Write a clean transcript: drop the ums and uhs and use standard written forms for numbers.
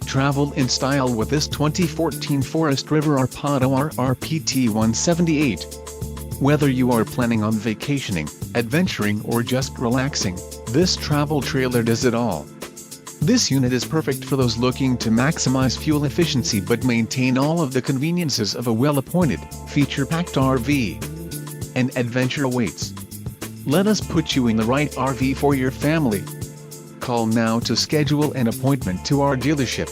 Travel in style with this 2014 Forest River Arpado RRPT 178. Whether you are planning on vacationing, adventuring or just relaxing, this travel trailer does it all. This unit is perfect for those looking to maximize fuel efficiency but maintain all of the conveniences of a well-appointed, feature-packed RV. An adventure awaits. Let us put you in the right RV for your family. Call now to schedule an appointment to our dealership.